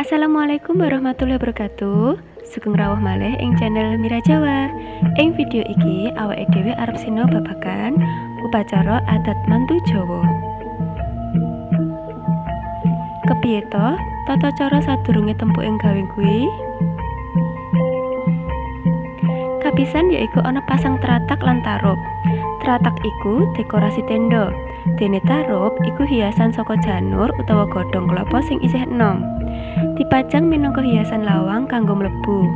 Assalamualaikum warahmatullahi wabarakatuh. Sugeng rawuh malih ing channel Mira Jawa. Ing video iki awake dhewe arep sinau babagan upacara adat mantu Jawa. Kepiye to tata cara sadurunge tempuh ing gawe kuwi? Kapisan yaiku ana pasang teratak lan tarup. Teratak iku dekorasi tenda. Dene tarup iku hiasan saka janur utawa godhong klapa sing isih enom. Dipajang minangka hiasan lawang kanggo mlebu.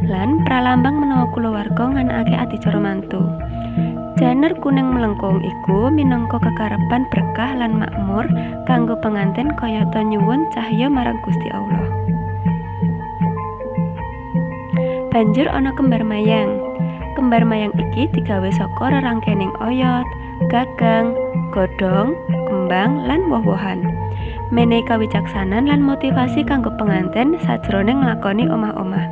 Lan pralambang menawa kulawarga nganakake adicara mantu. Janur kuning melengkung iku minangka kekarepan berkah lan makmur kanggo pengantin kayata nyuwun cahya marang Gusti Allah. Banjur ana kembar mayang. Kembar mayang iki digawe saka rerangkening oyot, gagang, godhong, kembang lan woh-wohan. Menehi kawicaksanan lan motivasi kanggo pengantin sajroning nglakoni omah-omah.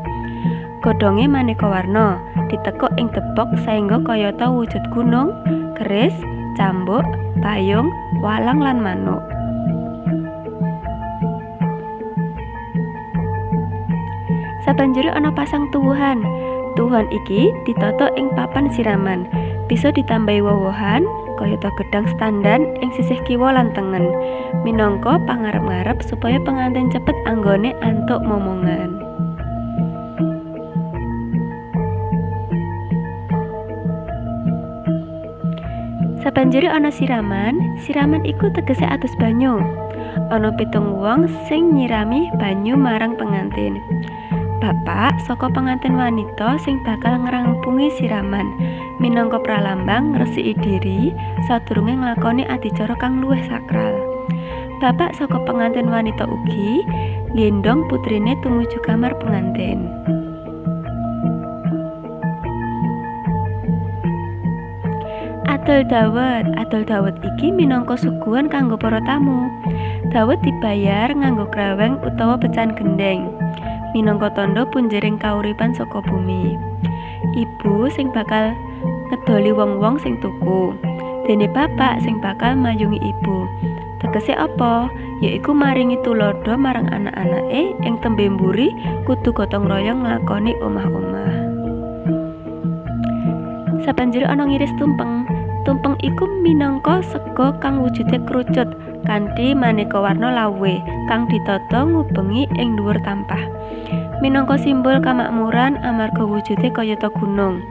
Godhonge maneka warna, ditekuk ing tebok saengga kayata wujud gunung, keris, cambuk, payung, walang lan manuk. Sabanjure ana pasang tuwuhan. Tuwuhan iki ditata ing papan siraman. Bisa ditambahi woh-wohan kayata gedhang standan ing sisih kiwa lan tengen. Minangka pangarep-arep supaya pengantin cepet anggone antuk momongan. Sabanjure ana siraman. Siraman iku tegese atus banyu. Ana 7 wong sing nyirami banyu marang pengantin. Bapak saka pengantin wanita sing bakal ngrampungi siraman minangka pralambang ngresiki diri sadurunge nglakoni adicara kang luwih sakral. Bapak saka pengantin wanita ugi nggendong putrine tumuju kamar pengantin. Adol dawet iki minangka suguhan kanggo para tamu. Dawet dibayar nganggo kreweng utawa pecahan gendeng. Minangka tandha punjering kauripan saka bumi. Ibu sing bakal ngedoli wong-wong sing tuku. Dene bapak sing bakal mayungi ibu. Tegese apa? Yaiku maringi tulodo marang anak-anake ing tembe mburi kudu gotong royong nglakoni omah-omah. Sabanjure ana ngiris tumpeng. Tumpeng iku minangka sega kang wujude kerucut kanthi maneka warna lawuhe kang ditata ngubengi ing dhuwur tampah. Minangka simbol kamakmuran amarga wujude kayata gunung.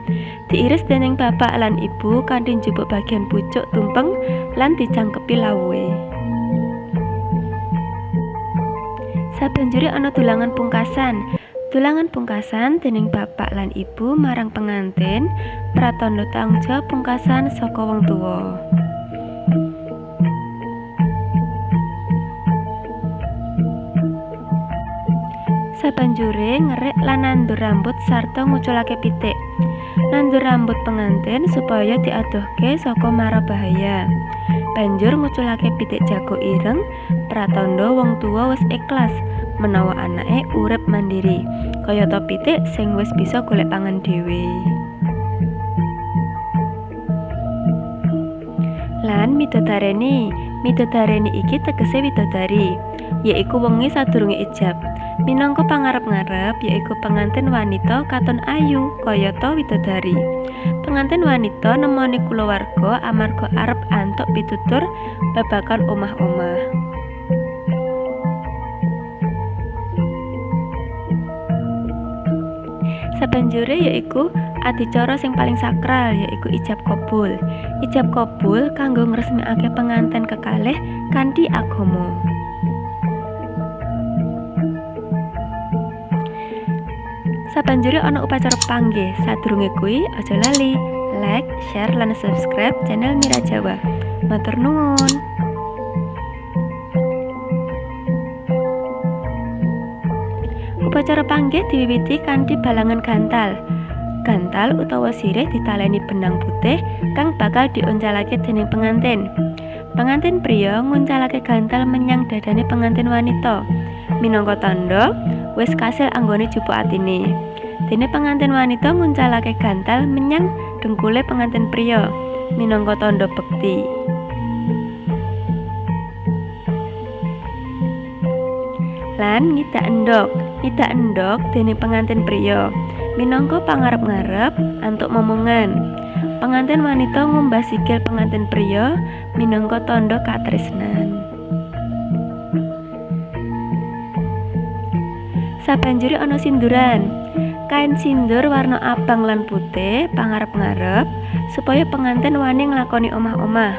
Diiris dening bapak lan ibu kanthi njupuk bagian pucuk tumpeng lan dijangkepi lawuhe. Sabanjure ana dulangan pungkasan. Dulangan pungkasan dening bapak lan ibu marang pengantin pratandha tanggung jawab pungkasan saka wong tuwa. Sabanjure ngerek lan nandur rambut sarta nguculake pitik. Nandur rambut pengantin supaya diadohke saka mara bahaya. Banjur nguculake pitik jago ireng pratandha wong tuwa wis ikhlas menawa anake urip mandiri, kayata pitik sing wis bisa golek pangan dhewe. Lan midodareni iki tegese widodari, yaiku wengi sadurunge ijab. Minangka pangarep-ngarep yaiku pengantin wanita katon ayu kayata widodari. Pengantin wanita nemoni kulawarga amarga arep antuk pitutur babagan omah-omah. Sabanjure yaiku adicara sing paling sakral yaiku ijab kabul. Ijab kabul kanggo ngresmikake pengantin kekalih kanthi agama. Sabanjure ana upacara panggih. Sadurunge kuwi aja lali like, share lan subscribe channel Mira Jawa. Matur nuwun. Upacara panggih diwiwiti kanthi balangan gantal. Gantal utawa sirih ditaleni benang putih kang bakal dioncalake dening pengantin. Pengantin pria nguncalake gantal menyang dadane pengantin wanita. Minangka tandha wis kasil anggone jupuk atine. Dene pengantin wanita nguncalake gantal menyang dengkule pengantin pria. Minangka tandha bekti. lan ngidak endhog. Ngidak endhog dening pengantin priya minangka pangarep-ngarep antuk momongan. Pengantin wanita ngumbah sikil pengantin priya minangka tandha katresnan. Sabanjure ana sinduran. Kain sindur warna abang lan putih pangarep-ngarep supaya pengantin wani nglakoni omah-omah.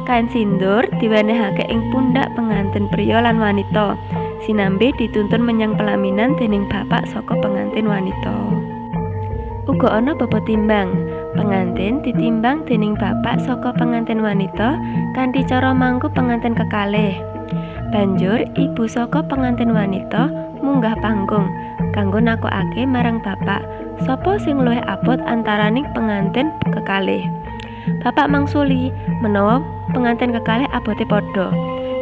Kain sindur diwenehake ing pundak pengantin priya lan wanita. Sinambi dituntun menyang pelaminan dening bapak saka pengantin wanita. Uga ana bobot timbang. Pengantin ditimbang dening bapak saka pengantin wanita kanthi cara mangku pengantin kekalih. Banjur ibu saka pengantin wanita munggah panggung kanggo nakokake marang bapak sapa sing luwih abot antaraning pengantin kekalih. Bapak mangsuli menawa pengantin kekalih abote padha.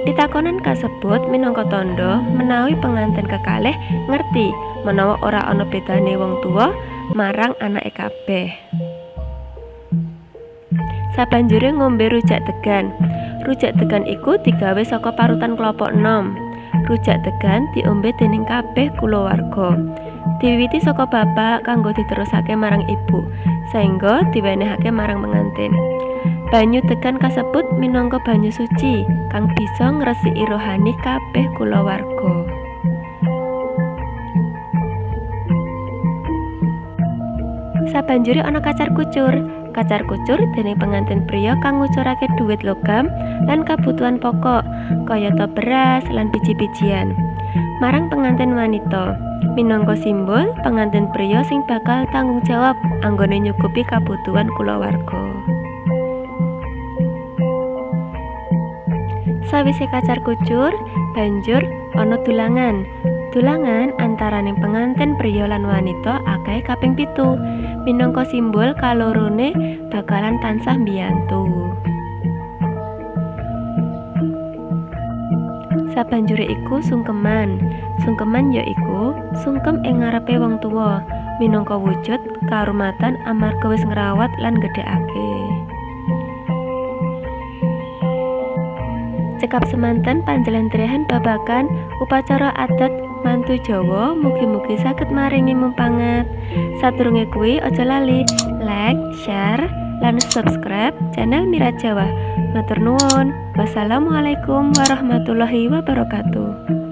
Pitakonan kasebut minangka tandha menawi pengantin kekalih ngerti menawa ora ana bedane wong tuwa marang anake kabeh. Sabanjure ngombe rujak degan. Rujak degan iku digawe saka parutan klapa enom. Rujak degan diombe dening kabeh kulawarga. Diwiwiti saka bapak kanggo diterusake marang ibu, saengga diwenehake marang pengantin. Banyu degan kasebut minangka banyu suci kang bisa ngresiki rohani kabeh kulawarga. Sabanjure ana kacar kucur. Kacar kucur dening pengantin priya kang ngucurake dhuwit logam lan kabutuhan pokok kayata beras lan biji-bijian marang pengantin wanita minangka simbol pengantin priya sing bakal tanggung jawab anggone nyukupi kabutuhan kulawarga. Sawise kacar kucur, banjur ana dulangan. Dulangan antaraning pengantin priya lan wanita akeh kaping 7 minangka simbol kalorone bakalan tansah mbiyantu. Sabanjure iku sungkeman. Sungkeman ya iku sungkem ing ngarepe wong tuwa minangka wujud kahormatan amarga wis ngrawat lan gedhekake. Cekap semanten panjlentrehan babagan upacara adat mantu Jawa mugi-mugi saged maringi mumpangat. Sadurunge kuwi aja lali like, share, lan subscribe channel Mira Jawa. Matur nuwun. Wassalamualaikum warahmatullahi wabarakatuh.